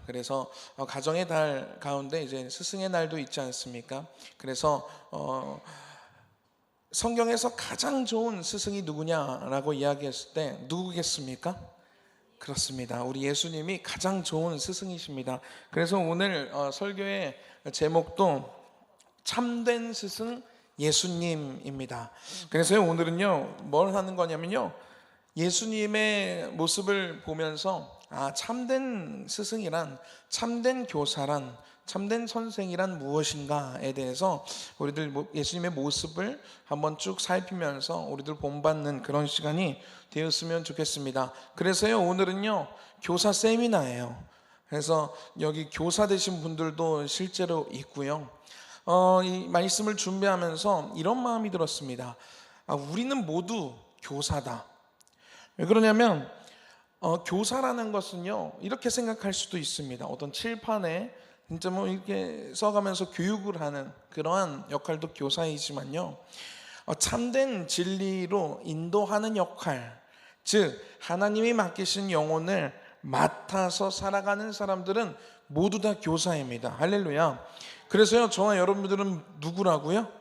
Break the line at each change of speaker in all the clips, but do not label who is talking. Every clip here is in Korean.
그래서 가정의 달 가운데 이제 스승의 날도 있지 않습니까? 그래서 성경에서 가장 좋은 스승이 누구냐라고 이야기했을 때 누구겠습니까? 그렇습니다. 우리 예수님이 가장 좋은 스승이십니다. 그래서 오늘 설교의 제목도 참된 스승 예수님입니다. 그래서 오늘은요 뭘 하는 거냐면요, 예수님의 모습을 보면서 참된 스승이란, 참된 교사란, 참된 선생이란 무엇인가에 대해서 우리들 예수님의 모습을 한번 쭉 살피면서 우리들 본받는 그런 시간이 되었으면 좋겠습니다. 그래서요 오늘은요 교사 세미나예요. 그래서 여기 교사 되신 분들도 실제로 있고요. 이 말씀을 준비하면서 이런 마음이 들었습니다. 우리는 모두 교사다. 왜 그러냐면 교사라는 것은요 이렇게 생각할 수도 있습니다. 어떤 칠판에 진짜 뭐 이렇게 써가면서 교육을 하는 그러한 역할도 교사이지만요, 참된 진리로 인도하는 역할, 즉 하나님이 맡기신 영혼을 맡아서 살아가는 사람들은 모두 다 교사입니다. 할렐루야. 그래서요 저와 여러분들은 누구라고요?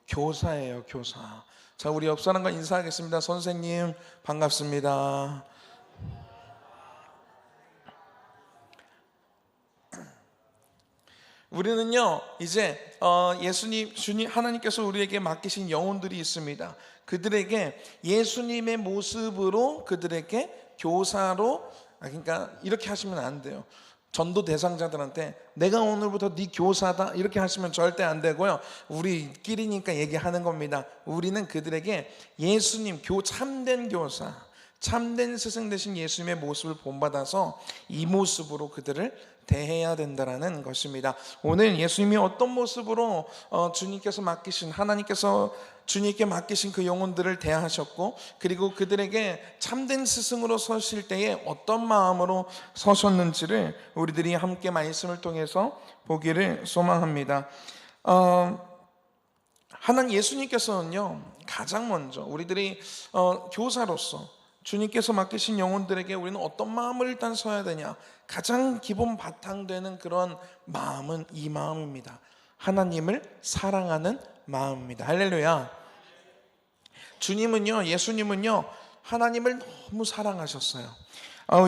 교사예요, 교사. 자, 우리 옆 사람과 인사하겠습니다. 선생님 반갑습니다. 우리는요 이제 주님 하나님께서 우리에게 맡기신 영혼들이 있습니다. 그들에게 예수님의 모습으로, 그들에게 교사로, 그러니까 이렇게 하시면 안 돼요. 전도 대상자들한테 내가 오늘부터 네 교사다 이렇게 하시면 절대 안 되고요. 우리끼리니까 얘기하는 겁니다. 우리는 그들에게 예수님, 참된 교사, 참된 스승 되신 예수님의 모습을 본받아서 이 모습으로 그들을 대해야 된다는 것입니다. 오늘 예수님이 어떤 모습으로 주님께서 맡기신, 하나님께서 주님께 맡기신 그 영혼들을 대하셨고, 그리고 그들에게 참된 스승으로 서실 때에 어떤 마음으로 서셨는지를 우리들이 함께 말씀을 통해서 보기를 소망합니다. 하나님 예수님께서는요 가장 먼저 우리들이 교사로서 주님께서 맡기신 영혼들에게 우리는 어떤 마음을 일단 써야 되냐, 가장 기본 바탕되는 그런 마음은 이 마음입니다. 하나님을 사랑하는 마음입니다. 할렐루야. 주님은요, 예수님은요 하나님을 너무 사랑하셨어요.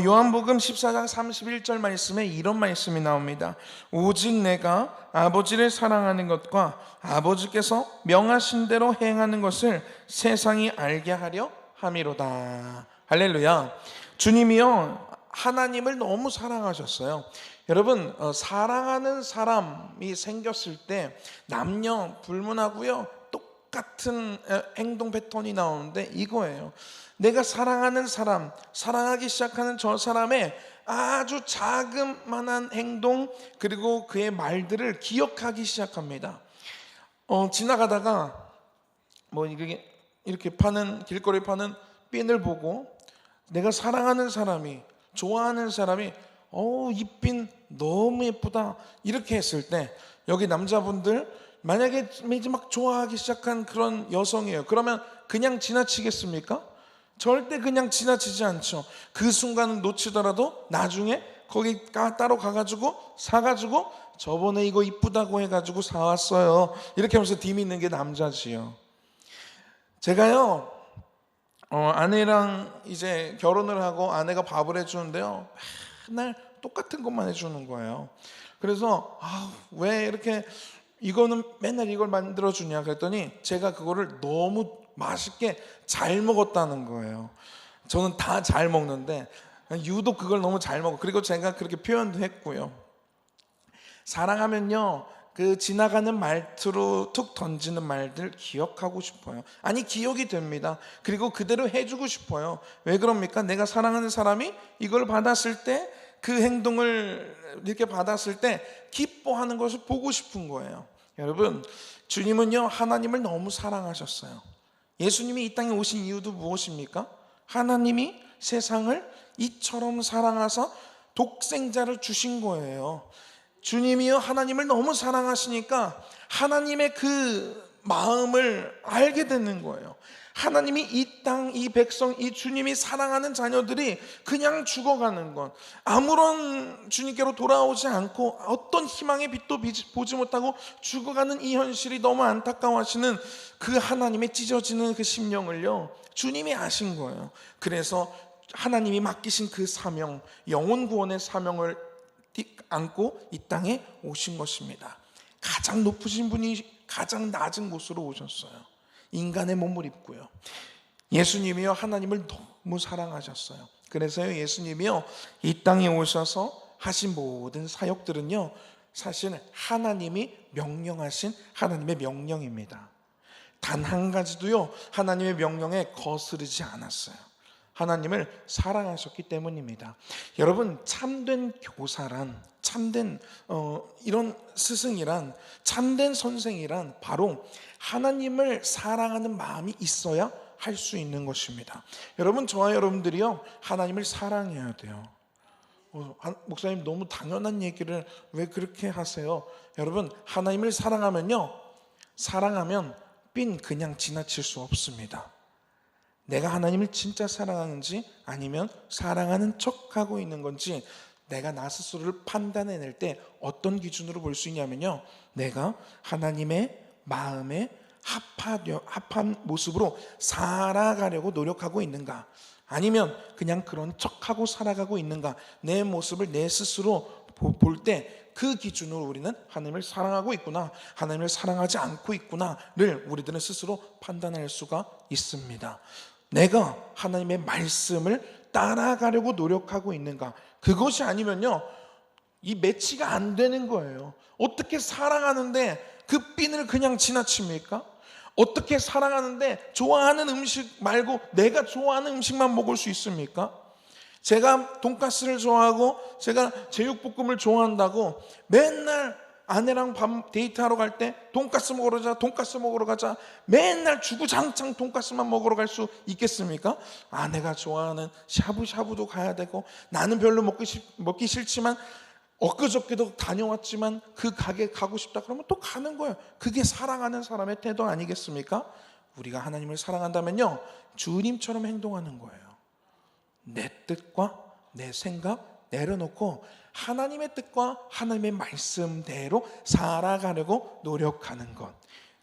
요한복음 14장 31절 말씀에 이런 말씀이 나옵니다. 오직 내가 아버지를 사랑하는 것과 아버지께서 명하신 대로 행하는 것을 세상이 알게 하려 함이로다. 할렐루야. 주님이요 하나님을 너무 사랑하셨어요. 여러분, 사랑하는 사람이 생겼을 때 남녀 불문하고요 똑같은 행동 패턴이 나오는데 이거예요. 내가 사랑하는 사람, 사랑하기 시작하는 저 사람의 아주 자그마한 행동, 그리고 그의 말들을 기억하기 시작합니다. 지나가다가 뭐 이렇게 파는, 길거리 파는 핀을 보고 내가 사랑하는 사람이, 좋아하는 사람이 이 핀 너무 예쁘다 이렇게 했을 때, 여기 남자분들 만약에 이제 막 좋아하기 시작한 그런 여성이에요. 그러면 그냥 지나치겠습니까? 절대 그냥 지나치지 않죠. 그 순간은 놓치더라도 나중에 거기 따로 가가지고 사가지고 저번에 이거 이쁘다고 해가지고 사왔어요 이렇게 하면서 디미는 게 남자지요. 제가요 아내랑 이제 결혼을 하고 아내가 밥을 해주는데요 맨날 똑같은 것만 해주는 거예요. 그래서 왜 이렇게 이거는 맨날 이걸 만들어주냐 그랬더니 제가 그거를 너무 맛있게 잘 먹었다는 거예요. 저는 다 잘 먹는데 유독 그걸 너무 잘 먹어. 그리고 제가 그렇게 표현도 했고요. 사랑하면요 그 지나가는 말투로 툭 던지는 말들 기억하고 싶어요. 아니 기억이 됩니다. 그리고 그대로 해주고 싶어요. 왜 그럽니까? 내가 사랑하는 사람이 이걸 받았을 때, 그 행동을 이렇게 받았을 때 기뻐하는 것을 보고 싶은 거예요. 여러분, 주님은요 하나님을 너무 사랑하셨어요. 예수님이 이 땅에 오신 이유도 무엇입니까? 하나님이 세상을 이처럼 사랑하사 독생자를 주신 거예요. 주님이요 하나님을 너무 사랑하시니까 하나님의 그 마음을 알게 되는 거예요. 하나님이 이 땅, 이 백성, 이 주님이 사랑하는 자녀들이 그냥 죽어가는 것, 아무런 주님께로 돌아오지 않고 어떤 희망의 빛도 보지 못하고 죽어가는 이 현실이 너무 안타까워하시는 그 하나님의 찢어지는 그 심령을요, 주님이 아신 거예요. 그래서 하나님이 맡기신 그 사명, 영혼 구원의 사명을 안고 이 땅에 오신 것입니다. 가장 높으신 분이 가장 낮은 곳으로 오셨어요. 인간의 몸을 입고요. 예수님이요, 하나님을 너무 사랑하셨어요. 그래서요, 예수님이요, 이 땅에 오셔서 하신 모든 사역들은요, 사실 하나님이 명령하신 하나님의 명령입니다. 단 한 가지도요, 하나님의 명령에 거스르지 않았어요. 하나님을 사랑하셨기 때문입니다. 여러분, 참된 교사란, 참된 이런 스승이란, 참된 선생이란 바로 하나님을 사랑하는 마음이 있어야 할 수 있는 것입니다. 여러분, 저와 여러분들이요, 하나님을 사랑해야 돼요. 목사님, 너무 당연한 얘기를 왜 그렇게 하세요? 여러분, 하나님을 사랑하면 삔 그냥 지나칠 수 없습니다. 내가 하나님을 진짜 사랑하는지 아니면 사랑하는 척하고 있는 건지 내가 나 스스로를 판단해낼 때 어떤 기준으로 볼 수 있냐면요, 내가 하나님의 마음에 합한 모습으로 살아가려고 노력하고 있는가, 아니면 그냥 그런 척하고 살아가고 있는가, 내 모습을 내 스스로 볼 때 그 기준으로 우리는 하나님을 사랑하고 있구나, 하나님을 사랑하지 않고 있구나를 우리들은 스스로 판단할 수가 있습니다. 내가 하나님의 말씀을 따라가려고 노력하고 있는가, 그것이 아니면요, 이 매치가 안 되는 거예요. 어떻게 사랑하는데 그 핀을 그냥 지나칩니까? 어떻게 사랑하는데 좋아하는 음식 말고 내가 좋아하는 음식만 먹을 수 있습니까? 제가 돈가스를 좋아하고 제가 제육볶음을 좋아한다고 맨날 아내랑 밤 데이트하러 갈 때 돈가스 먹으러 가자 맨날 주구장창 돈가스만 먹으러 갈 수 있겠습니까? 아내가 좋아하는 샤브샤브도 가야 되고, 나는 별로 먹기 싫지만 엊그저께도 다녀왔지만 그 가게 가고 싶다 그러면 또 가는 거예요. 그게 사랑하는 사람의 태도 아니겠습니까? 우리가 하나님을 사랑한다면요, 주님처럼 행동하는 거예요. 내 뜻과 내 생각 내려놓고 하나님의 뜻과 하나님의 말씀대로 살아가려고 노력하는 것.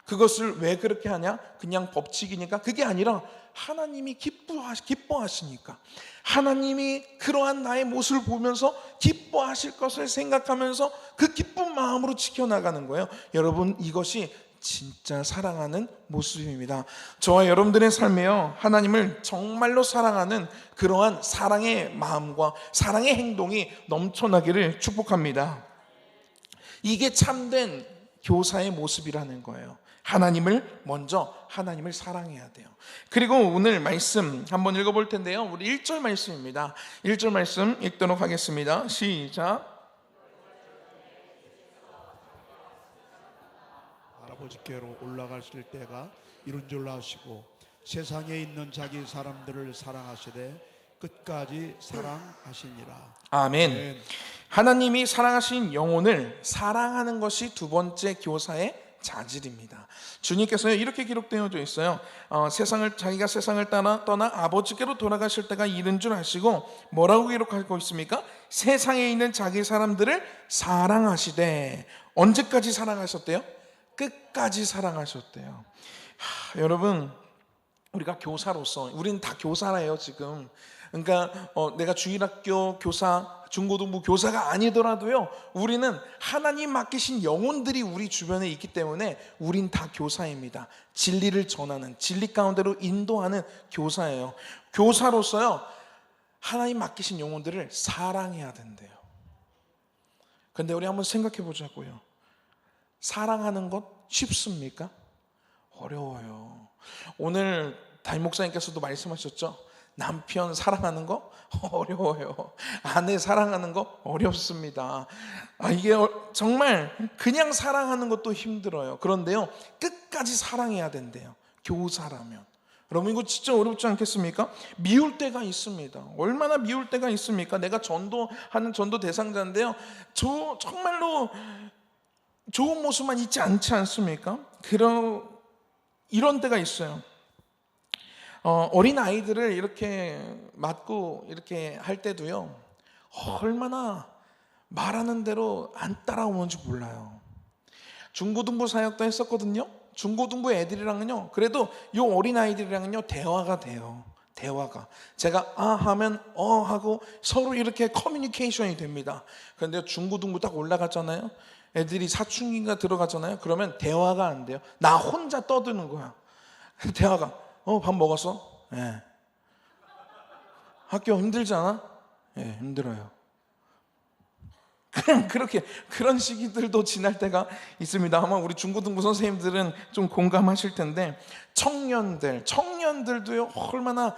그것을 왜 그렇게 하냐? 그냥 법칙이니까? 그게 아니라 하나님이 기뻐하시니까, 하나님이 그러한 나의 모습을 보면서 기뻐하실 것을 생각하면서 그 기쁜 마음으로 지켜나가는 거예요. 여러분, 이것이 진짜 사랑하는 모습입니다. 저와 여러분들의 삶에요, 하나님을 정말로 사랑하는 그러한 사랑의 마음과 사랑의 행동이 넘쳐나기를 축복합니다. 이게 참된 교사의 모습이라는 거예요. 하나님을 사랑해야 돼요. 그리고 오늘 말씀 한번 읽어볼 텐데요, 우리 1절 말씀입니다. 1절 말씀 읽도록 하겠습니다. 시작.
아버지께로 올라가실 때가 이른 줄 아시고 세상에 있는 자기 사람들을 사랑하시되 끝까지 사랑하시니라.
아멘. 하나님이 사랑하신 영혼을 사랑하는 것이 두 번째 교사의 자질입니다. 주님께서요, 이렇게 기록되어져 있어요. 자기가 세상을 떠나 아버지께로 돌아가실 때가 이른 줄 아시고 뭐라고 기록하고 있습니까? 세상에 있는 자기 사람들을 사랑하시되, 언제까지 사랑하셨대요? 끝까지 사랑하셨대요. 여러분, 우리가 교사로서, 우리는 다 교사라요 지금. 그러니까 내가 주일학교 교사, 중고등부 교사가 아니더라도요, 우리는 하나님 맡기신 영혼들이 우리 주변에 있기 때문에 우린 다 교사입니다. 진리를 전하는, 진리 가운데로 인도하는 교사예요. 교사로서요, 하나님 맡기신 영혼들을 사랑해야 된대요. 근데 우리 한번 생각해 보자고요. 사랑하는 것 쉽습니까? 어려워요. 오늘 담임 목사님께서도 말씀하셨죠. 남편 사랑하는 거 어려워요. 아내 사랑하는 거 어렵습니다. 이게 정말 그냥 사랑하는 것도 힘들어요. 그런데요, 끝까지 사랑해야 된대요. 교사라면. 여러분, 이거 진짜 어렵지 않겠습니까? 미울 때가 있습니다. 얼마나 미울 때가 있습니까? 내가 전도하는 전도 대상자인데요, 정말로 좋은 모습만 있지 않지 않습니까? 이런 때가 있어요. 어린 아이들을 이렇게 맞고 이렇게 할 때도요, 얼마나 말하는 대로 안 따라오는지 몰라요. 중고등부 사역도 했었거든요. 중고등부 애들이랑은요, 그래도 이 어린 아이들이랑은요 대화가 돼요. 대화가, 제가 아 하면 하고 서로 이렇게 커뮤니케이션이 됩니다. 그런데 중고등부 딱 올라갔잖아요. 애들이 사춘기가 들어가잖아요. 그러면 대화가 안 돼요. 나 혼자 떠드는 거야. 대화가 밥 먹었어? 예. 학교 힘들지 않아? 예, 힘들어요. 그냥 그렇게 그런 시기들도 지날 때가 있습니다. 아마 우리 중고등부 선생님들은 좀 공감하실 텐데, 청년들도요 얼마나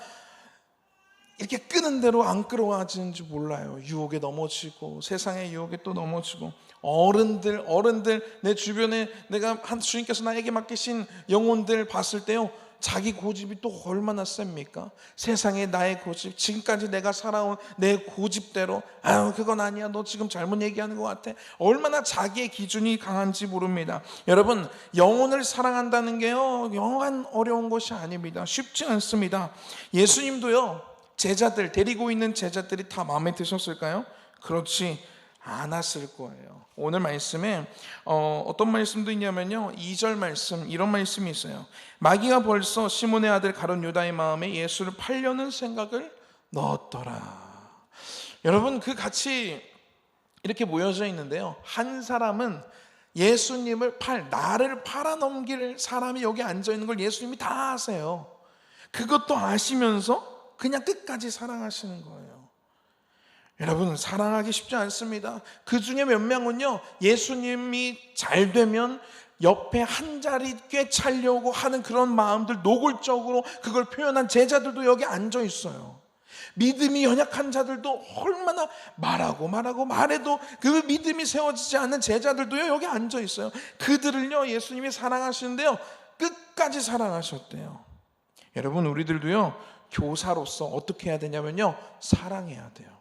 이렇게 끄는 대로 안 끌어와지는지 몰라요. 유혹에 넘어지고 세상의 유혹에 또 넘어지고, 어른들 내 주변에 내가 주님께서 나에게 맡기신 영혼들 봤을 때요, 자기 고집이 또 얼마나 셉니까? 세상에 나의 고집, 지금까지 내가 살아온 내 고집대로 아유 그건 아니야, 너 지금 잘못 얘기하는 것 같아, 얼마나 자기의 기준이 강한지 모릅니다. 여러분, 영혼을 사랑한다는 게요 영원 어려운 것이 아닙니다. 쉽지 않습니다. 예수님도요 제자들, 데리고 있는 제자들이 다 마음에 드셨을까요? 그렇지 않았을 거예요. 오늘 말씀에 어떤 말씀도 있냐면요, 2절 말씀, 이런 말씀이 있어요. 마귀가 벌써 시몬의 아들 가룟 유다의 마음에 예수를 팔려는 생각을 넣었더라. 여러분, 그 같이 이렇게 모여져 있는데요, 한 사람은 예수님을 나를 팔아넘길 사람이 여기 앉아 있는 걸 예수님이 다 아세요. 그것도 아시면서 그냥 끝까지 사랑하시는 거예요. 여러분, 사랑하기 쉽지 않습니다. 그 중에 몇 명은요, 예수님이 잘 되면 옆에 한 자리 꿰차려고 하는 그런 마음들, 노골적으로 그걸 표현한 제자들도 여기 앉아 있어요. 믿음이 연약한 자들도 얼마나 말해도 그 믿음이 세워지지 않는 제자들도요 여기 앉아 있어요. 그들을요 예수님이 사랑하시는데요, 끝까지 사랑하셨대요. 여러분, 우리들도요 교사로서 어떻게 해야 되냐면요, 사랑해야 돼요.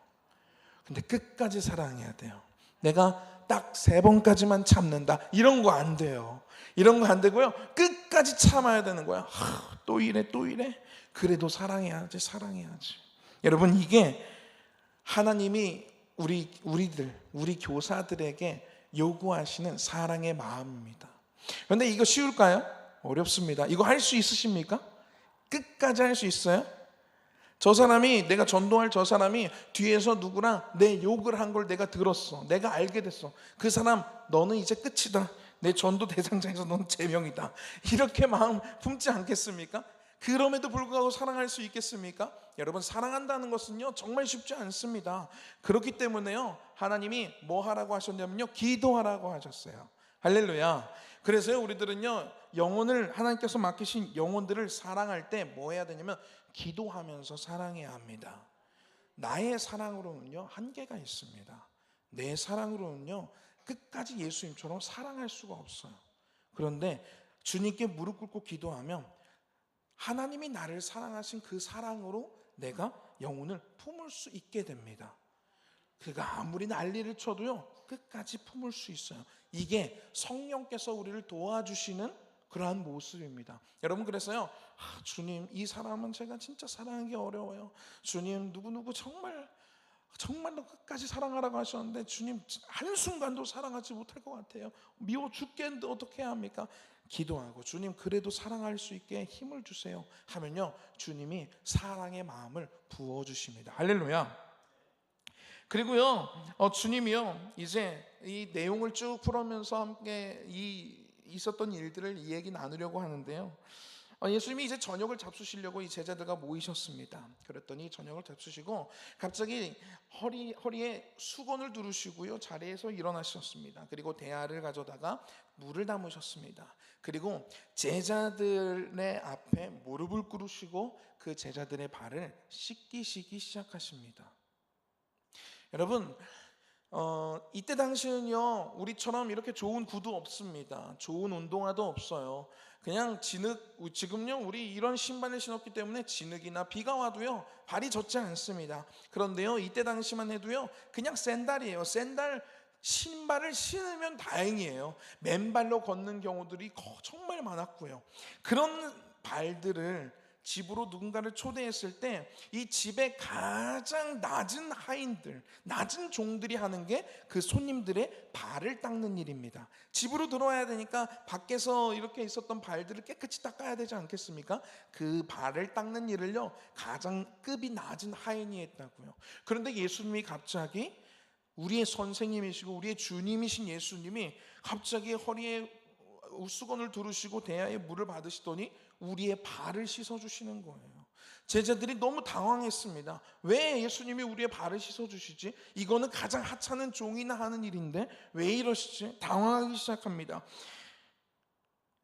근데 끝까지 사랑해야 돼요. 내가 딱 3번까지만 참는다, 이런 거 안 돼요. 이런 거 안 되고요, 끝까지 참아야 되는 거야. 또 이래. 그래도 사랑해야지. 여러분, 이게 하나님이 우리 교사들에게 요구하시는 사랑의 마음입니다. 그런데 이거 쉬울까요? 어렵습니다. 이거 할 수 있으십니까? 끝까지 할 수 있어요? 내가 전도할 저 사람이 뒤에서 누구랑 내 욕을 한 걸 내가 들었어. 내가 알게 됐어. 그 사람, 너는 이제 끝이다. 내 전도 대상자에서 너는 제명이다. 이렇게 마음 품지 않겠습니까? 그럼에도 불구하고 사랑할 수 있겠습니까? 여러분, 사랑한다는 것은요 정말 쉽지 않습니다. 그렇기 때문에요, 하나님이 뭐 하라고 하셨냐면요, 기도하라고 하셨어요. 할렐루야. 그래서요, 우리들은요 하나님께서 맡기신 영혼들을 사랑할 때 뭐 해야 되냐면 기도하면서 사랑해야 합니다. 나의 사랑으로는요 한계가 있습니다. 내 사랑으로는요 끝까지 예수님처럼 사랑할 수가 없어요. 그런데 주님께 무릎 꿇고 기도하면 하나님이 나를 사랑하신 그 사랑으로 내가 영혼을 품을 수 있게 됩니다. 그가 아무리 난리를 쳐도요 끝까지 품을 수 있어요. 이게 성령께서 우리를 도와주시는 그러한 모습입니다. 여러분, 그래서요, 주님, 이 사람은 제가 진짜 사랑하기 어려워요. 주님, 누구누구 정말로 끝까지 사랑하라고 하셨는데 주님, 한순간도 사랑하지 못할 것 같아요. 미워 죽겠는데 어떻게 해야 합니까? 기도하고, 주님, 그래도 사랑할 수 있게 힘을 주세요 하면요, 주님이 사랑의 마음을 부어주십니다. 할렐루야. 그리고요, 주님이요 이제 이 내용을 쭉 풀어면서 함께 있었던 일들을 이 얘기 나누려고 하는데요, 예수님이 이제 저녁을 잡수시려고 이 제자들과 모이셨습니다. 그랬더니 저녁을 잡수시고 갑자기 허리에 수건을 두르시고요 자리에서 일어나셨습니다. 그리고 대야를 가져다가 물을 담으셨습니다. 그리고 제자들의 앞에 무릎을 꿇으시고 그 제자들의 발을 씻기시기 시작하십니다. 여러분, 이때 당시는요 우리처럼 이렇게 좋은 구두 없습니다. 좋은 운동화도 없어요. 그냥 지금요 우리 이런 신발을 신었기 때문에 진흙이나 비가 와도요 발이 젖지 않습니다. 그런데요 이때 당시만 해도요 그냥 샌들이에요. 샌들 신발을 신으면 다행이에요. 맨발로 걷는 경우들이 정말 많았고요. 그런 발들을 집으로 누군가를 초대했을 때 이 집의 가장 낮은 하인들, 낮은 종들이 하는 게 그 손님들의 발을 닦는 일입니다. 집으로 들어와야 되니까 밖에서 이렇게 있었던 발들을 깨끗이 닦아야 되지 않겠습니까? 그 발을 닦는 일을요, 가장 급이 낮은 하인이 했다고요. 그런데 예수님이 갑자기, 우리의 선생님이시고 우리의 주님이신 예수님이 갑자기 허리에 수건을 두르시고 대야에 물을 받으시더니 우리의 발을 씻어주시는 거예요. 제자들이 너무 당황했습니다. 왜 예수님이 우리의 발을 씻어주시지? 이거는 가장 하찮은 종이나 하는 일인데 왜 이러시지? 당황하기 시작합니다.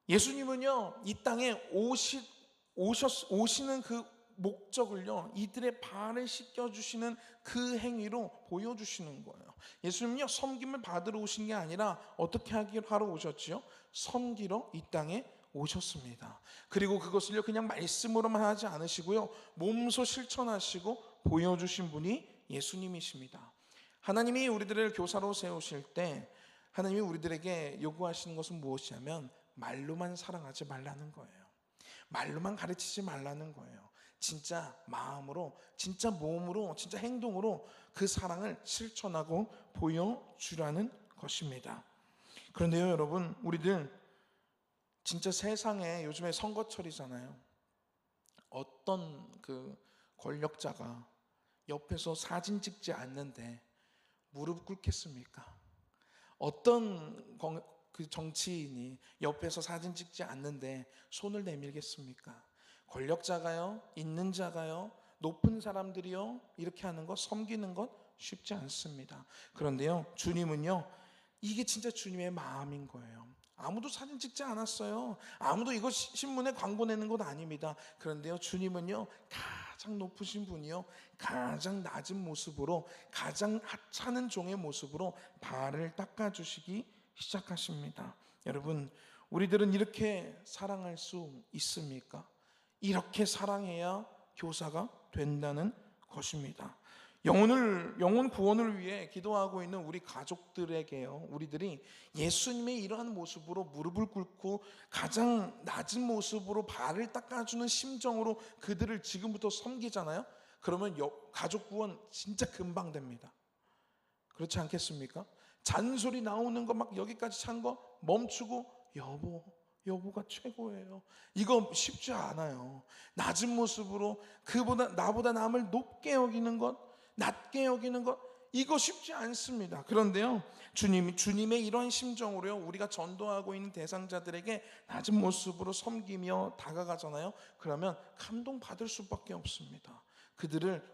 예수님은요, 이 땅에 오시는 그 목적을요, 이들의 발을 씻겨주시는 그 행위로 보여주시는 거예요. 예수님은요, 섬김을 받으러 오신 게 아니라 어떻게 하러 오셨지요? 섬기러 이 땅에 오셨습니다. 그리고 그것을요, 그냥 말씀으로만 하지 않으시고요, 몸소 실천하시고 보여주신 분이 예수님이십니다. 하나님이 우리들을 교사로 세우실 때 하나님이 우리들에게 요구하시는 것은 무엇이냐면 말로만 사랑하지 말라는 거예요. 말로만 가르치지 말라는 거예요. 진짜 마음으로, 진짜 몸으로, 진짜 행동으로 그 사랑을 실천하고 보여주라는 것입니다. 그런데요, 여러분, 우리들 진짜 세상에 요즘에 선거철이잖아요. 어떤 그 권력자가 옆에서 사진 찍지 않는데 무릎 꿇겠습니까? 어떤 그 정치인이 옆에서 사진 찍지 않는데 손을 내밀겠습니까? 권력자가요, 있는 자가요, 높은 사람들이요, 이렇게 하는 것, 섬기는 것 쉽지 않습니다. 그런데요, 주님은요, 이게 진짜 주님의 마음인 거예요. 아무도 사진 찍지 않았어요. 아무도 이거 신문에 광고 내는 것 아닙니다. 그런데요, 주님은요, 가장 높으신 분이요, 가장 낮은 모습으로, 가장 하찮은 종의 모습으로 발을 닦아주시기 시작하십니다. 여러분, 우리들은 이렇게 사랑할 수 있습니까? 이렇게 사랑해야 교사가 된다는 것입니다. 영혼 구원을 위해 기도하고 있는 우리 가족들에게요, 우리들이 예수님의 이러한 모습으로 무릎을 꿇고 가장 낮은 모습으로 발을 닦아주는 심정으로 그들을 지금부터 섬기잖아요. 그러면 가족 구원 진짜 금방 됩니다. 그렇지 않겠습니까? 잔소리 나오는 거 막 여기까지 찬 거 멈추고 여보가 최고예요. 이거 쉽지 않아요. 낮은 모습으로 나보다 남을 높게 여기는 것, 낮게 여기는 것, 이거 쉽지 않습니다. 그런데요, 주님의 이러한 심정으로요, 우리가 전도하고 있는 대상자들에게 낮은 모습으로 섬기며 다가가잖아요. 그러면 감동받을 수밖에 없습니다.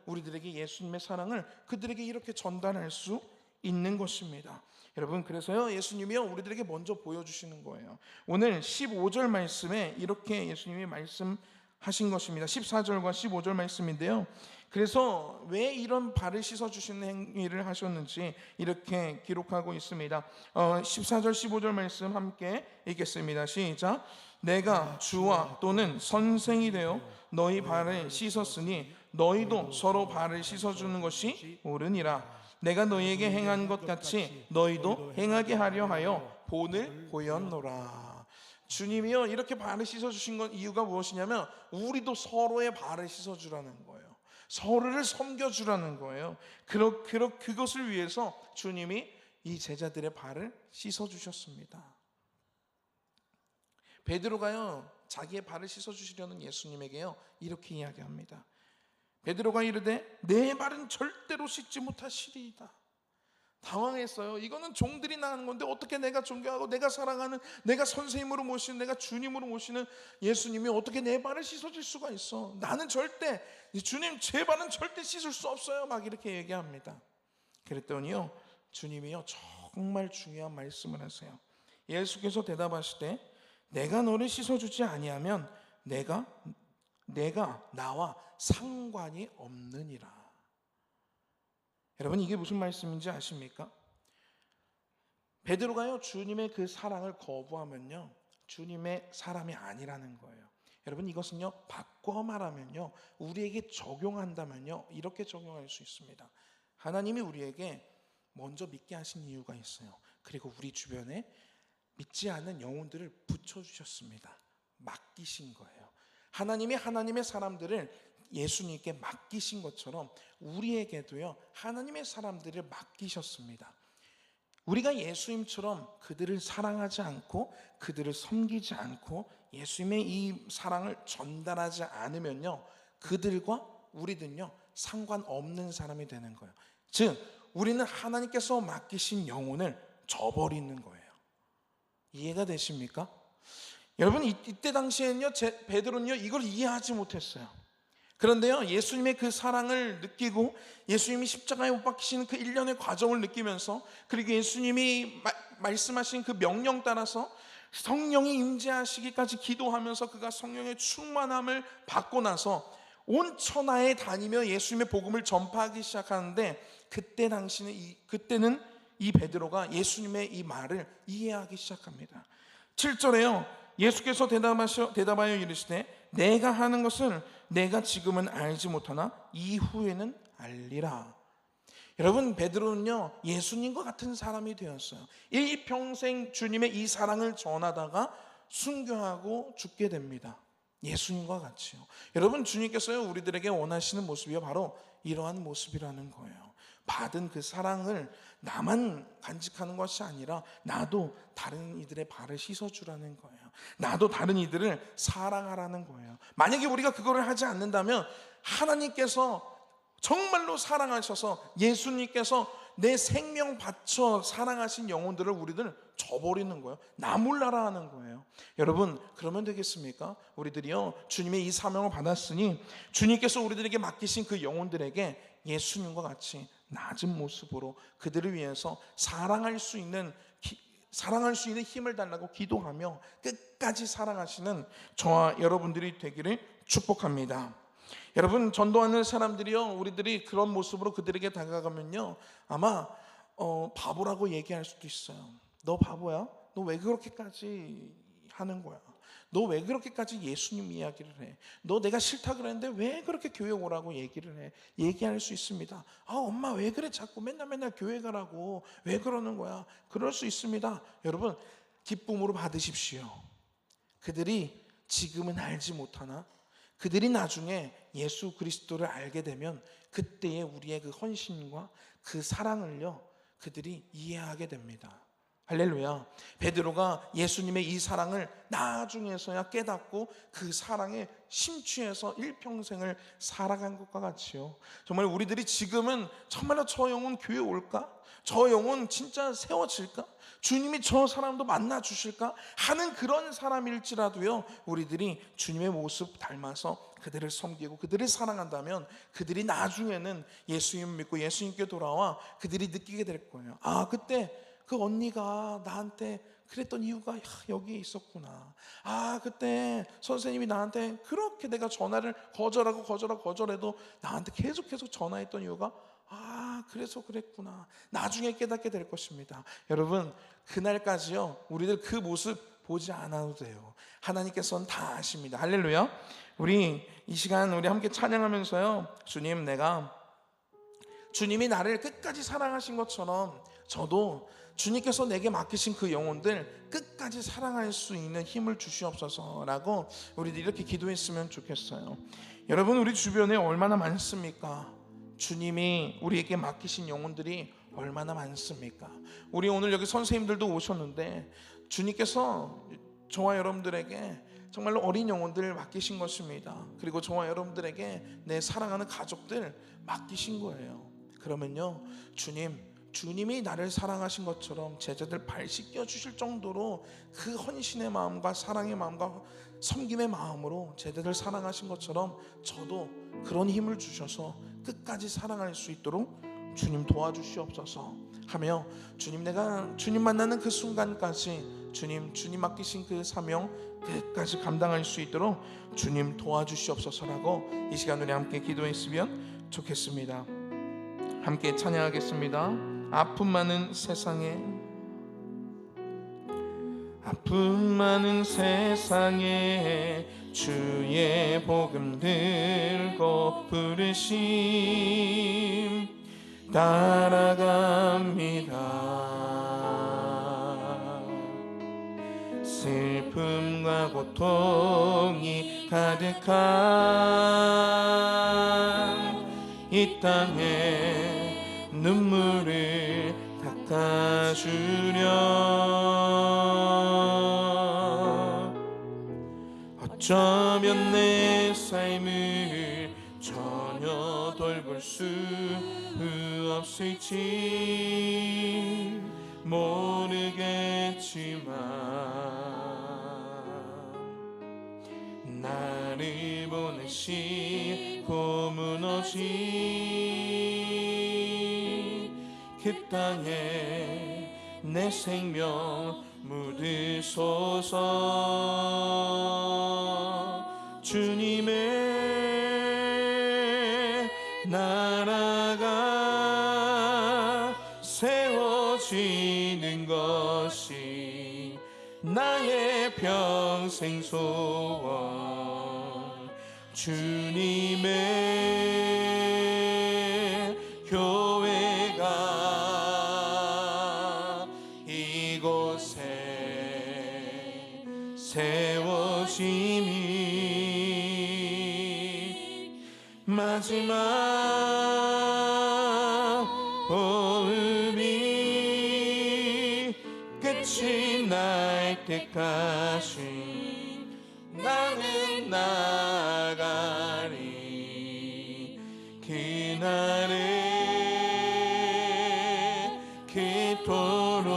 우리들에게 예수님의 사랑을 그들에게 이렇게 전달할 수 있는 것입니다. 여러분, 그래서요, 예수님이요, 우리들에게 먼저 보여주시는 거예요. 오늘 15절 말씀에 이렇게 예수님이 말씀하신 것입니다. 14절과 15절 말씀인데요, 그래서 왜 이런 발을 씻어주시는 행위를 하셨는지 이렇게 기록하고 있습니다. 14절 15절 말씀 함께 읽겠습니다. 시작. 내가 주와 또는 선생이 되어 너희 발을 씻었으니 너희도 서로 발을 씻어주는 것이 옳으니라. 내가 너희에게 행한 것 같이 너희도 행하게 하려 하여 본을 보였노라. 주님이요, 이렇게 발을 씻어주신 건 이유가 무엇이냐면 우리도 서로의 발을 씻어주라는 거예요. 서로를 섬겨주라는 거예요. 그것을 위해서 주님이 이 제자들의 발을 씻어주셨습니다. 베드로가요, 자기의 발을 씻어주시려는 예수님에게요, 이렇게 이야기합니다. 베드로가 이르되 내 발은 절대로 씻지 못하시리이다. 당황했어요. 이거는 종들이 나가는 건데 어떻게 내가 존경하고 내가 사랑하는, 내가 선생님으로 모시는, 내가 주님으로 모시는 예수님이 어떻게 내 발을 씻어줄 수가 있어? 나는 절대, 주님 제 발은 절대 씻을 수 없어요. 막 이렇게 얘기합니다. 그랬더니요, 주님이요, 정말 중요한 말씀을 하세요. 예수께서 대답하시되 내가 너를 씻어주지 아니하면 내가 나와 상관이 없느니라. 여러분, 이게 무슨 말씀인지 아십니까? 베드로가요, 주님의 그 사랑을 거부하면요, 주님의 사람이 아니라는 거예요. 여러분, 이것은요, 바꿔 말하면요, 우리에게 적용한다면요, 이렇게 적용할 수 있습니다. 하나님이 우리에게 먼저 믿게 하신 이유가 있어요. 그리고 우리 주변에 믿지 않는 영혼들을 붙여주셨습니다. 맡기신 거예요. 하나님이 하나님의 사람들을 예수님께 맡기신 것처럼 우리에게도요, 하나님의 사람들을 맡기셨습니다. 우리가 예수님처럼 그들을 사랑하지 않고 그들을 섬기지 않고 예수님의 이 사랑을 전달하지 않으면요, 그들과 우리는요 상관없는 사람이 되는 거예요. 즉 우리는 하나님께서 맡기신 영혼을 저버리는 거예요. 이해가 되십니까? 여러분, 이때 당시에는요 베드로는요 이걸 이해하지 못했어요. 그런데요, 예수님의 그 사랑을 느끼고 예수님이 십자가에 못 박히시는 그 일련의 과정을 느끼면서, 그리고 예수님이 말씀하신 그 명령 따라서 성령이 임재하시기까지 기도하면서 그가 성령의 충만함을 받고 나서 온 천하에 다니며 예수님의 복음을 전파하기 시작하는데, 그때는 이 베드로가 예수님의 이 말을 이해하기 시작합니다. 7절에요 예수께서 대답하여 이르시되 내가 하는 것을 내가 지금은 알지 못하나 이후에는 알리라. 여러분, 베드로는요 예수님과 같은 사람이 되었어요. 일평생 주님의 이 사랑을 전하다가 순교하고 죽게 됩니다. 예수님과 같이요. 여러분, 주님께서요 우리들에게 원하시는 모습이 바로 이러한 모습이라는 거예요. 받은 그 사랑을 나만 간직하는 것이 아니라 나도 다른 이들의 발을 씻어주라는 거예요. 나도 다른 이들을 사랑하라는 거예요. 만약에 우리가 그거를 하지 않는다면 하나님께서 정말로 사랑하셔서 예수님께서 내 생명 바쳐 사랑하신 영혼들을 우리들 저버리는 거예요. 나 몰라라 하는 거예요. 여러분, 그러면 되겠습니까? 우리들이요 주님의 이 사명을 받았으니 주님께서 우리들에게 맡기신 그 영혼들에게 예수님과 같이 낮은 모습으로 그들을 위해서 사랑할 수 있는 힘을 달라고 기도하며 끝까지 사랑하시는 저와 여러분들이 되기를 축복합니다. 여러분, 전도하는 사람들이요 우리들이 그런 모습으로 그들에게 다가가면요 아마 바보라고 얘기할 수도 있어요. 너 바보야? 너 왜 그렇게까지 하는 거야? 너 왜 그렇게까지 예수님 이야기를 해? 너 내가 싫다 그랬는데 왜 그렇게 교회 오라고 얘기를 해? 얘기할 수 있습니다. 아, 엄마 왜 그래? 자꾸 맨날 교회 가라고 왜 그러는 거야? 그럴 수 있습니다. 여러분, 기쁨으로 받으십시오. 그들이 지금은 알지 못하나 그들이 나중에 예수 그리스도를 알게 되면 그때의 우리의 그 헌신과 그 사랑을요 그들이 이해하게 됩니다. 할렐루야. 베드로가 예수님의 이 사랑을 나중에서야 깨닫고 그 사랑에 심취해서 일평생을 살아간 것과 같이요, 정말 우리들이 지금은 정말로 저 영혼 교회 올까? 저 영혼 진짜 세워질까? 주님이 저 사람도 만나 주실까? 하는 그런 사람일지라도요 우리들이 주님의 모습 닮아서 그들을 섬기고 그들을 사랑한다면 그들이 나중에는 예수님 믿고 예수님께 돌아와 그들이 느끼게 될 거예요. 아, 그때 그 언니가 나한테 그랬던 이유가 여기에 있었구나. 아, 그때 선생님이 나한테 그렇게 내가 전화를 거절해도 나한테 계속 전화했던 이유가 그래서 그랬구나. 나중에 깨닫게 될 것입니다. 여러분, 그날까지요 우리들 그 모습 보지 않아도 돼요. 하나님께서는 다 아십니다. 할렐루야. 우리 이 시간 우리 함께 찬양하면서요 주님이 나를 끝까지 사랑하신 것처럼 저도 주님께서 내게 맡기신 그 영혼들 끝까지 사랑할 수 있는 힘을 주시옵소서라고 우리들 이렇게 기도했으면 좋겠어요. 여러분, 우리 주변에 얼마나 많습니까? 주님이 우리에게 맡기신 영혼들이 얼마나 많습니까? 우리 오늘 여기 선생님들도 오셨는데 주님께서 저와 여러분들에게 정말로 어린 영혼들을 맡기신 것입니다. 그리고 저와 여러분들에게 내 사랑하는 가족들 맡기신 거예요. 그러면요 주님이 나를 사랑하신 것처럼 제자들 발 씻겨 주실 정도로 그 헌신의 마음과 사랑의 마음과 섬김의 마음으로 제자들 사랑하신 것처럼 저도 그런 힘을 주셔서 끝까지 사랑할 수 있도록 주님 도와주시옵소서 하며 내가 주님 만나는 그 순간까지 주님 맡기신 그 사명 끝까지 감당할 수 있도록 주님 도와주시옵소서라고 이 시간 우리 함께 기도했으면 좋겠습니다. 함께 찬양하겠습니다. 아픔 많은 세상에 주의 복음 들고 부르심 따라갑니다. 슬픔과 고통이 가득한 이 땅에 눈물을 닦아주려. 어쩌면 내 삶을 전혀 돌볼 수 없을지 모르겠지만 나를 보내시고 무너진 그 땅에 내 생명 묻으소서. 주님의 나라가 세워지는 것이 나의 평생 소원. 주님의 교회가 이곳에 세워짐이 마지막 호흡이 끝이 날 때까지 나는 나가리. 그날에 그토록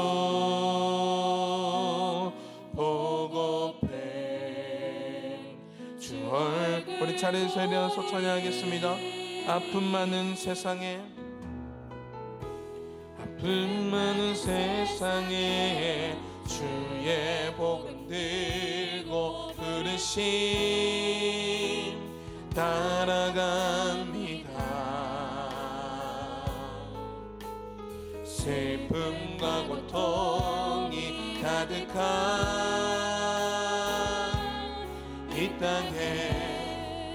보고팬 주얼. 우리 차례에서 일어나서 찬양하겠습니다. 아픔 많은 세상에, 아픔 많은 세상에 주의 복음 들고 부르심 따라갑니다. 슬픔과 고통이 가득한 이 땅에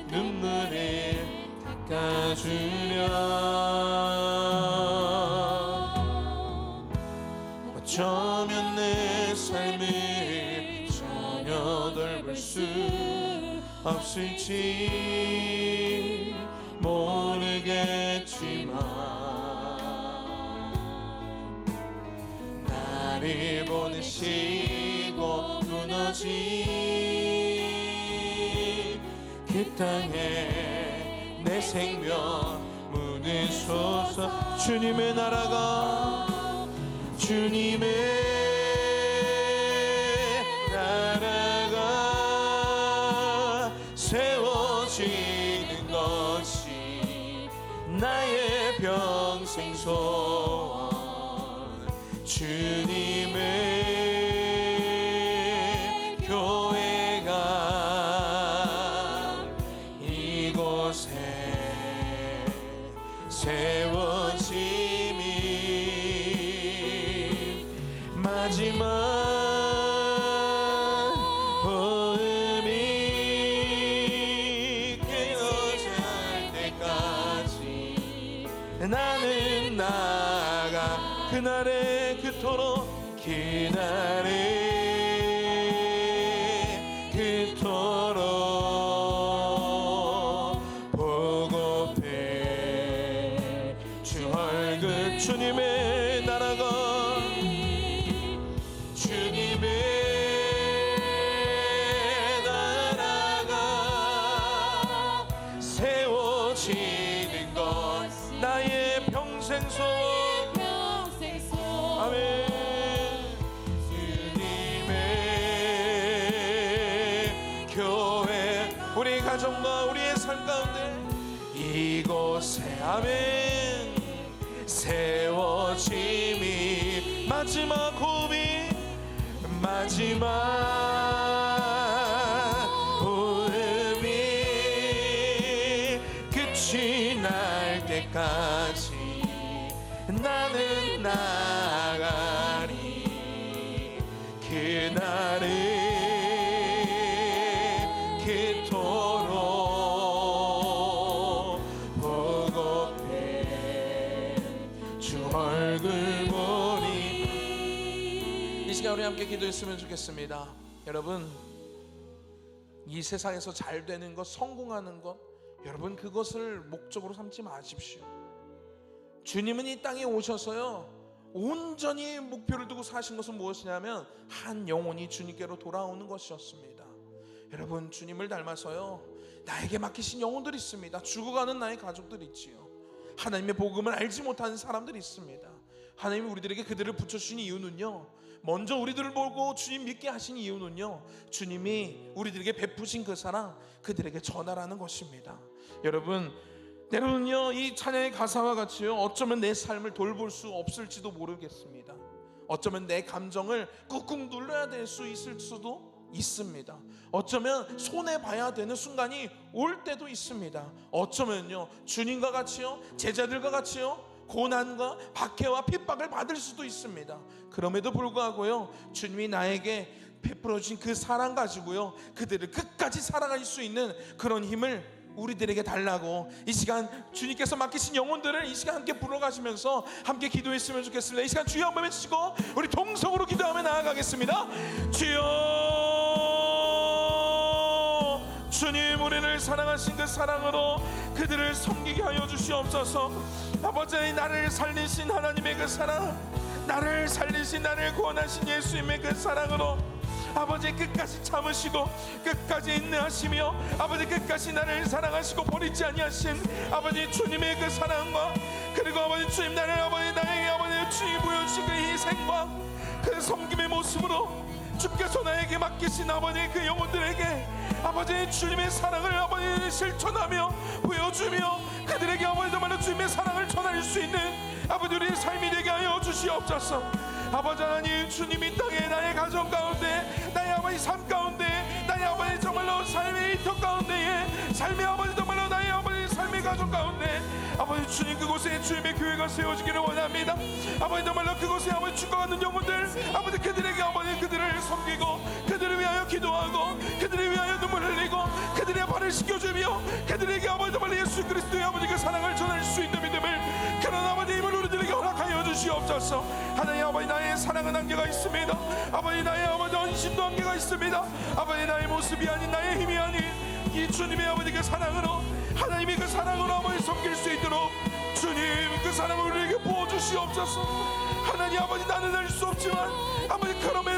눈물을 닦아주려. 어쩌면 내 삶을 전혀 돌볼 수 없을지 모르겠지만 나를 보내시고 무너진 그 땅에 내 생명 묻으소서. 주님의 나라가, 주님의 나라가 세워지는 것이 나의 평생 소원. 주님의 교회가 이곳에 세워짐이 마지막 호흡이 끊어질 때까지 나는 나가. 그날에 그토록, 그날에 그토록 보고팬 주 얼굴. 주님의 나라가, 주님의 나라가 세워지는 것 나의 평생 소원. 아멘. 주님의 교회, 우리 가정과 우리의 삶 가운데 이곳에 아멘 세워짐이 마지막 호흡이, 마지막 호흡이 끝이 날 때까지 나는 나가리. 그날에 그토록 보고팬 이 시간 우리 함께 기도했으면 좋겠습니다. 여러분, 이 세상에서 잘 되는 것, 성공하는 것, 여러분 그것을 목적으로 삼지 마십시오. 주님은 이 땅에 오셔서요, 온전히 목표를 두고 사신 것은 무엇이냐면 한 영혼이 주님께로 돌아오는 것이었습니다. 여러분, 주님을 닮아서요, 나에게 맡기신 영혼들이 있습니다. 죽어가는 나의 가족들이 있지요. 하나님의 복음을 알지 못하는 사람들이 있습니다. 하나님이 우리들에게 그들을 붙여주신 이유는요, 먼저 우리들을 보고 주님 믿게 하신 이유는요, 주님이 우리들에게 베푸신 그 사랑 그들에게 전하라는 것입니다. 여러분, 때로는요, 이 찬양의 가사와 같이요, 어쩌면 내 삶을 돌볼 수 없을지도 모르겠습니다. 어쩌면 내 감정을 꾹꾹 눌러야 될 수 있을 수도 있습니다. 어쩌면 손해봐야 되는 순간이 올 때도 있습니다. 어쩌면요, 주님과 같이요, 제자들과 같이요, 고난과 박해와 핍박을 받을 수도 있습니다. 그럼에도 불구하고요, 주님이 나에게 베풀어 주신 그 사랑 가지고요, 그들을 끝까지 사랑할 수 있는 그런 힘을 우리들에게 달라고, 이 시간 주님께서 맡기신 영혼들을 이 시간 함께 불러가시면서 함께 기도했으면 좋겠습니다. 이 시간 주여 한번 외치고 우리 동성으로 기도하며 나아가겠습니다. 주여, 주님, 우리를 사랑하신 그 사랑으로 그들을 섬기게 하여 주시옵소서. 아버지, 나를 살리신 하나님의 그 사랑, 나를 살리신, 나를 구원하신 예수님의 그 사랑으로 아버지 끝까지 참으시고 끝까지 인내하시며 아버지 끝까지 나를 사랑하시고 버리지 아니하신 아버지 주님의 그 사랑과, 그리고 아버지 주님, 나를 아버지 나에게 아버지 주님 보여주신 그 희생과 그 섬김의 모습으로 주께서 나에게 맡기신 아버지 그 영혼들에게 아버지 주님의 사랑을 아버지 실천하며 보여주며 그들에게 아버지 정말로 주님의 사랑을 전할 수 있는 아버지 우리의 삶이 되게 하여 주시옵소서. 아버지 하나님, 주님이 땅에 나의 가정 가운데, 나의 아버지 삶 가운데, 나의 아버지 정말로 삶의 이터 가운데에, 삶의 아버지 정말로 나의 아버지 삶의 가정 가운데 아버지 주님, 그곳에 주님의 교회가 세워지기를 원합니다. 아버지 정말로 그곳에 아버지 죽어가는 영혼들, 아버지 그들에게 아버지 그들을 섬기고 그들을 위하여 기도하고 그들을 위하여 눈물 흘리고 그들의 발을 씻겨주며 그들에게 아버지 정말로 예수 그리스도의 아버지 그 사랑을 전할 수 있는 믿음을, 그런 아버지 힘을 우리들에게 허락하여 주시옵소서. 하나님 아버지, 나의 사랑은 한계가 있습니다. 아버지, 나의 아버지 헌신도 한계가 있습니다. 아버지, 나의 모습이 아닌, 나의 힘이 아닌 이 주님의 아버지 그 사랑으로, 하나님의 그 사랑으로 아버지 섬길 수 있도록 주님 그 사랑을 우리에게 부어주시옵소서. 하나님 아버지, 나는 할 수 없지만 아버지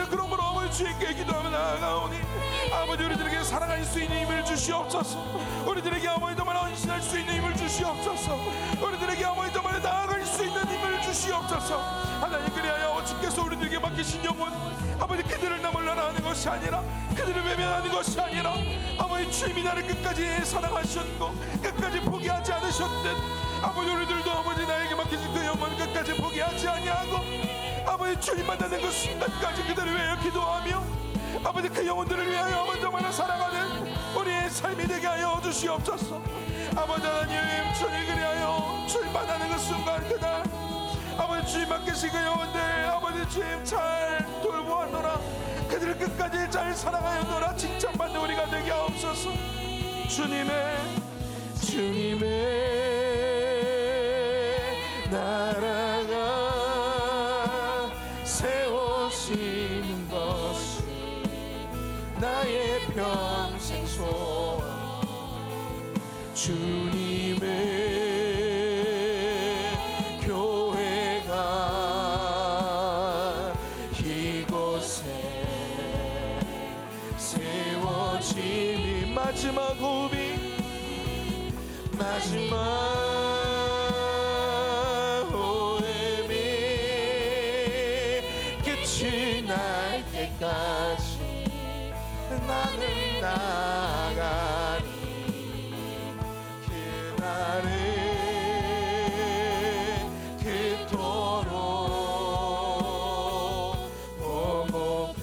그러므로 아버지 주님께 기도하며 나아가오니 아버지 우리들에게 사랑할 수 있는 힘을 주시옵소서. 우리들에게 아버지 정말 헌신할 수 있는 힘을 주시옵소서. 우리들에게 아버지 정말 나아갈 수 있는 힘을 주시옵소서. 하나님, 그리하여 주께서 우리들에게 맡기신 영혼, 아버지 그들을 나 몰라라 하는 것이 아니라, 그들을 외면하는 것이 아니라 아버지 주님이 나를 끝까지 사랑하셨고 끝까지 포기하지 않으셨듯 아버지 우리들도 아버지 나에게 맡기신 그 영혼 끝까지 포기하지 아니하고 아버지 주님 만나는 그 순간까지 그들을 위하여 기도하며 아버지 그 영혼들을 위하여 아버지 정말 사랑하는 우리의 삶이 되게 하여 주시옵소서. 아버지 하나님, 주님 그리하여 주님 만나는 그 순간, 그날 아버지 주님 맡기신 그 영혼들 아버지 주님 잘 돌보았노라, 그들을 끝까지 잘 사랑하였노라 칭찬받는 우리가 되게 하옵소서. 주님의 나라가 세워지는 것이 나의 평생 소원. 주님의 교회가 이곳에 세워지니 마지막 호흡이, 마지막 호흡이 끝이 날 때까지 나는 나가니 그날을 그토록 보고배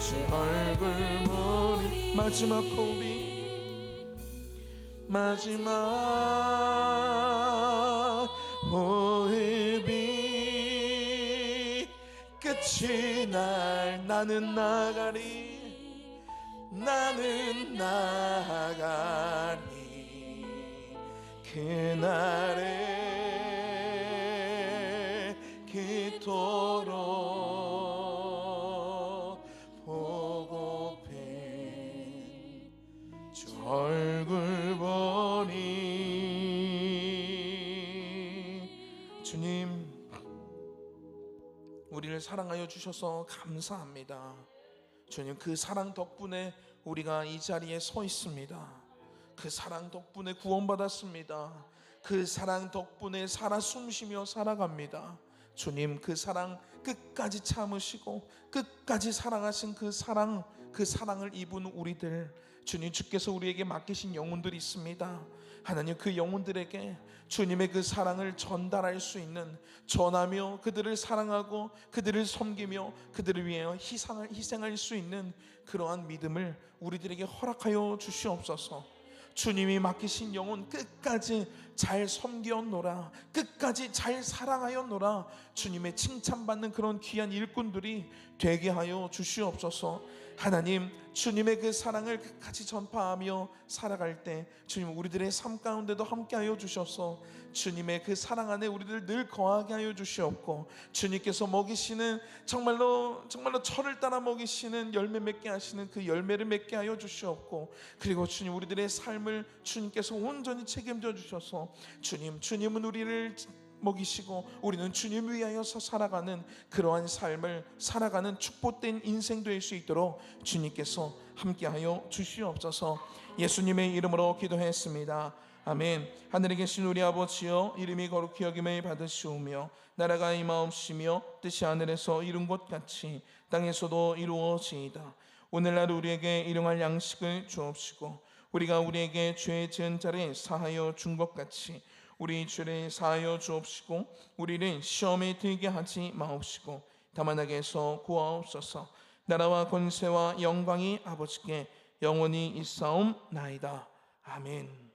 주 얼굴 보니 마지막 호흡이, 마지막 호흡이 끝이 날 나는 나가리, 나는 나가리 그날에 그토록 우리를 사랑하여 주셔서 감사합니다. 주님, 그 사랑 덕분에 우리가 이 자리에 서 있습니다. 그 사랑 덕분에 구원받았습니다. 그 사랑 덕분에 살아 숨쉬며 살아갑니다. 주님, 그 사랑 끝까지 참으시고 끝까지 사랑하신 그 사랑을 입은 우리들, 주님, 주께서 우리에게 맡기신 영혼들이 있습니다. 하나님, 그 영혼들에게 주님의 그 사랑을 전달할 수 있는, 전하며 그들을 사랑하고 그들을 섬기며 그들을 위하여 희생할 수 있는 그러한 믿음을 우리들에게 허락하여 주시옵소서. 주님이 맡기신 영혼 끝까지 잘 섬겼노라, 끝까지 잘 사랑하였노라, 주님의 칭찬받는 그런 귀한 일꾼들이 되게 하여 주시옵소서. 하나님, 주님의 그 사랑을 끝까지 전파하며 살아갈 때 주님, 우리들의 삶 가운데도 함께하여 주셔서 주님의 그 사랑 안에 우리들 늘 거하게 하여 주시옵고, 주님께서 먹이시는 정말로 철을 따라 먹이시는 열매 맺게 하시는 그 열매를 맺게 하여 주시옵고, 그리고 주님, 우리들의 삶을 주님께서 온전히 책임져 주셔서 주님은 우리를 먹이시고 우리는 주님 위하여서 살아가는 그러한 삶을 살아가는 축복된 인생 될 수 있도록 주님께서 함께하여 주시옵소서. 예수님의 이름으로 기도했습니다. 아멘. 하늘에 계신 우리 아버지여, 이름이 거룩히 여김을 받으시오며 나라가 임하옵시며 뜻이 하늘에서 이룬 것 같이 땅에서도 이루어지이다. 오늘날 우리에게 일용할 양식을 주옵시고 우리가 우리에게 죄 지은 자를 사하여 준 것 같이 우리 죄를 사하여 주옵시고 우리를 시험에 들게 하지 마옵시고 다만 악에서 구하옵소서. 나라와 권세와 영광이 아버지께 영원히 있사옵나이다. 아멘.